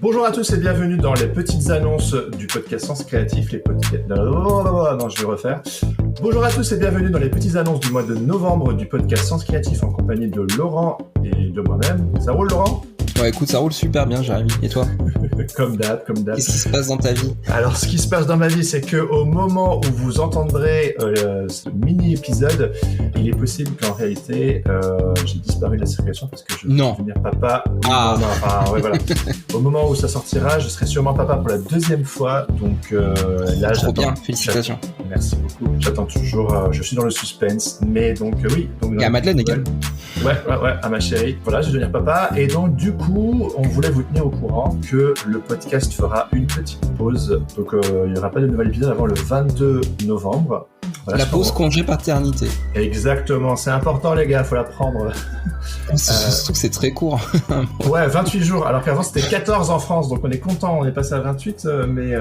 Bonjour à tous et bienvenue dans les petites annonces du podcast Sens Créatif, Non, je vais refaire. Bonjour à tous et bienvenue dans les petites annonces du mois de novembre du podcast Sens Créatif en compagnie de Laurent et de moi-même. Ça roule, Laurent ? Ouais, écoute, ça roule super bien, Jérémy. Et toi ? Comme d'hab. Qu'est-ce qui se passe dans ta vie ? Alors, ce qui se passe dans ma vie, c'est que au moment où vous entendrez ce mini-épisode, il est possible qu'en réalité, j'ai disparu de la circulation parce que je vais devenir papa. Ouais, voilà. Au moment où ça sortira, je serai sûrement papa pour la deuxième fois. Donc là, trop bien, félicitations. Merci beaucoup. J'attends toujours, je suis dans le suspense. Mais donc, oui. Donc, et à Madeleine également. Ouais, à ma chérie. Voilà, je vais devenir papa. Et donc, du coup, on voulait vous tenir au courant que le podcast fera une petite pause. Donc, il n'y aura pas de nouvel épisode avant le 22 novembre. Voilà, la pause congé paternité. Exactement, c'est important les gars, faut la prendre. Surtout que c'est très court. Ouais, 28 jours, alors qu'avant c'était 14 en France, donc on est content, on est passé à 28, mais...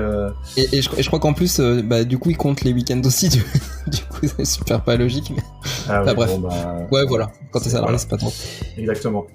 Et je crois qu'en plus, du coup, ils comptent les week-ends aussi, du coup, c'est super pas logique, mais... bref. Ouais, voilà, quand t'es salarié, c'est pas trop. Exactement.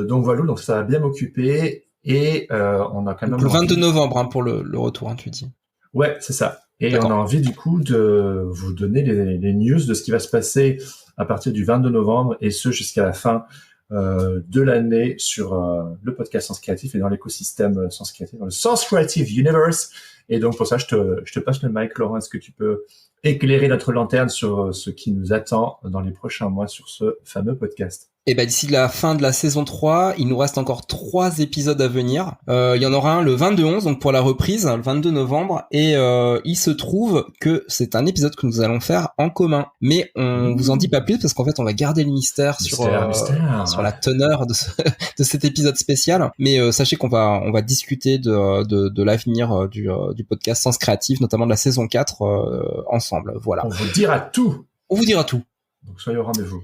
Donc voilà, donc ça va bien m'occuper, et on a quand même... Le 22 novembre, pour le retour, tu dis. Ouais, c'est ça. Et D'accord. On a envie du coup de vous donner les news de ce qui va se passer à partir du 22 novembre et ce jusqu'à la fin de l'année sur le podcast Sens Créatif et dans l'écosystème Sens Créatif, dans le Sens Creative Universe. Et donc pour ça, je te passe le mic, Laurent. Est-ce que tu peux éclairer notre lanterne sur ce qui nous attend dans les prochains mois sur ce fameux podcast? Et d'ici la fin de la saison 3, il nous reste encore 3 épisodes à venir. Il y en aura un le 22/11, donc pour la reprise, le 22 novembre. Et il se trouve que c'est un épisode que nous allons faire en commun. Mais on vous en dit pas plus parce qu'en fait, on va garder le mystère sur la teneur de cet épisode spécial. Mais sachez qu'on va discuter de l'avenir du podcast Sens Créatif, notamment de la saison 4 ensemble. Voilà. On vous dira tout. Donc soyez au rendez-vous.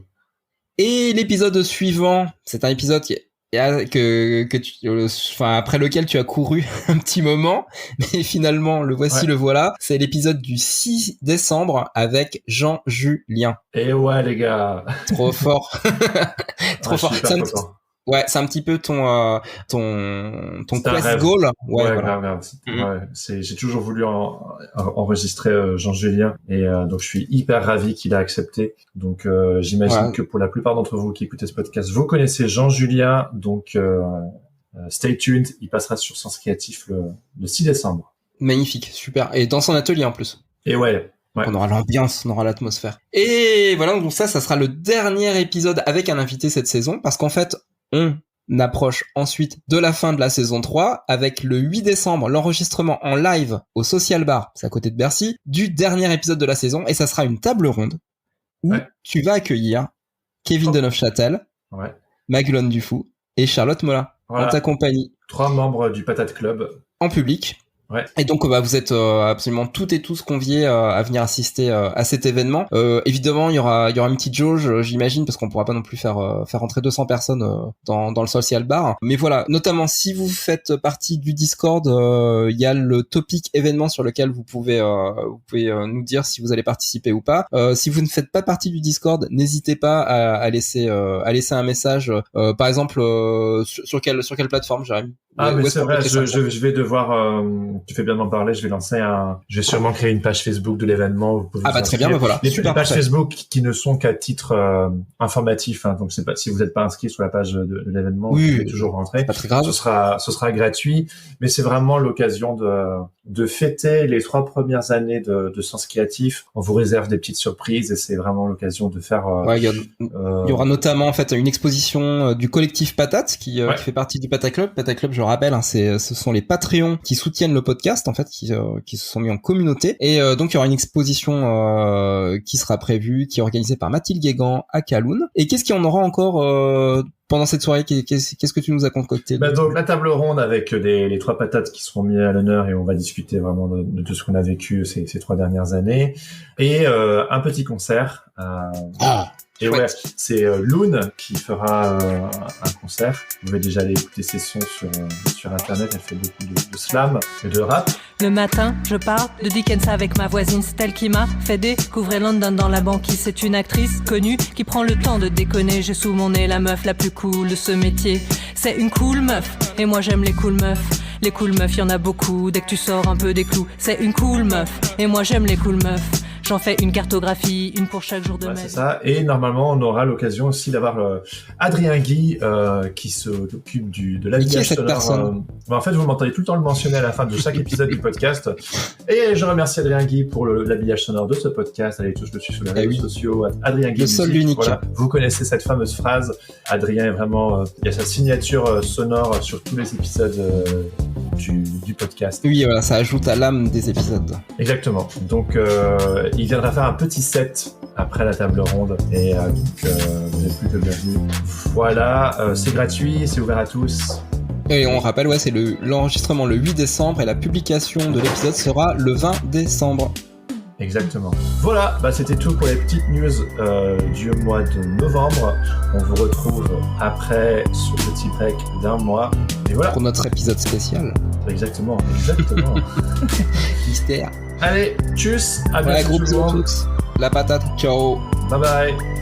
Et l'épisode suivant, c'est un épisode après lequel tu as couru un petit moment, mais finalement le voilà. C'est l'épisode du 6 décembre avec Jean-Julien. Et ouais les gars. Trop fort. Trop fort. C'est un petit peu ton quest goal. Ouais, grave. J'ai toujours voulu enregistrer Jean-Julien et donc je suis hyper ravi qu'il a accepté. Donc j'imagine que pour la plupart d'entre vous qui écoutez ce podcast, vous connaissez Jean-Julien. Donc stay tuned, il passera sur Sens Créatif le 6 décembre. Magnifique, super. Et dans son atelier en plus. Et ouais. On aura l'ambiance, on aura l'atmosphère. Et voilà, donc ça sera le dernier épisode avec un invité cette saison parce qu'en fait, on approche ensuite de la fin de la saison 3 avec le 8 décembre l'enregistrement en live au Social Bar, c'est à côté de Bercy, du dernier épisode de la saison et ça sera une table ronde où tu vas accueillir Kevin de Neufchâtel, Maguelone Dufou et Charlotte Mola en ta compagnie. 3 membres du Patate Club. En public. Ouais. Et donc vous êtes absolument toutes et tous conviés à venir assister à cet événement. Évidemment, il y aura une petite jauge, j'imagine, parce qu'on pourra pas non plus faire rentrer 200 personnes dans le social bar. Mais voilà, notamment si vous faites partie du Discord, il y a le topic événement sur lequel vous pouvez nous dire si vous allez participer ou pas. Si vous ne faites pas partie du Discord, n'hésitez pas à laisser un message. Par exemple, sur quelle plateforme, Jérémy? Mais c'est vrai, je vais devoir. Tu fais bien d'en parler. Je vais sûrement créer une page Facebook de l'événement. Vous pouvez très bien, voilà. Les pages Facebook qui ne sont qu'à titre informatif. Donc c'est pas, si vous n'êtes pas inscrit sur la page de l'événement, vous pouvez toujours rentrer. Pas très grave. Ce sera gratuit, mais c'est vraiment l'occasion de fêter les 3 premières années de Sens Créatif. On vous réserve des petites surprises et c'est vraiment l'occasion de faire. Il y aura notamment en fait une exposition du collectif Patate qui fait partie du Patate Club. Patate Club, je rappelle, ce sont les Patreons qui soutiennent le podcast en fait, qui se sont mis en communauté. Et donc il y aura une exposition qui sera prévue, qui est organisée par Mathilde Guégan à Kaloun. Et qu'est-ce qu'il y en aura encore pendant cette soirée? Qu'est-ce que tu nous as concocté? Donc la table ronde avec les 3 patates qui seront mis à l'honneur et on va discuter vraiment de ce qu'on a vécu ces 3 dernières années. Et un petit concert. Et c'est Loon qui fera un concert. Vous pouvez déjà aller écouter ses sons sur internet. Elle fait beaucoup de slam et de rap. Le matin, je parle de Dickens avec ma voisine. C'est elle qui m'a fait découvrir London dans la banquise. C'est une actrice connue qui prend le temps de déconner. J'ai sous mon nez la meuf la plus cool de ce métier. C'est une cool meuf, et moi j'aime les cool meufs. Les cool meufs, y'en a beaucoup, dès que tu sors un peu des clous. C'est une cool meuf, et moi j'aime les cool meufs. J'en fais une cartographie, une pour chaque jour de ma vie. C'est ça. Et normalement, on aura l'occasion aussi d'avoir Adrien Guy qui s'occupe de l'habillage sonore. En fait, vous m'entendez tout le temps le mentionner à la fin de chaque épisode du podcast. Et je remercie Adrien Guy pour l'habillage sonore de ce podcast. Allez tous, je le suis sur les réseaux sociaux. Adrien Guy. Le seul, l'unique. Voilà. Vous connaissez cette fameuse phrase. Adrien est vraiment... il y a sa signature sonore sur tous les épisodes du podcast. Oui, voilà, ça ajoute à l'âme des épisodes. Exactement. Donc, il viendra faire un petit set après la table ronde et donc vous êtes plus que bienvenus. Voilà, c'est gratuit, c'est ouvert à tous. Et on rappelle, ouais, c'est l'enregistrement le 8 décembre et la publication de l'épisode sera le 20 décembre. Exactement. Voilà, c'était tout pour les petites news du mois de novembre. On vous retrouve après ce petit break d'un mois. Et voilà. Pour notre épisode spécial. Exactement. Mystère. Allez, tchuss, à bientôt gros tout le monde. La patate, ciao. Bye bye.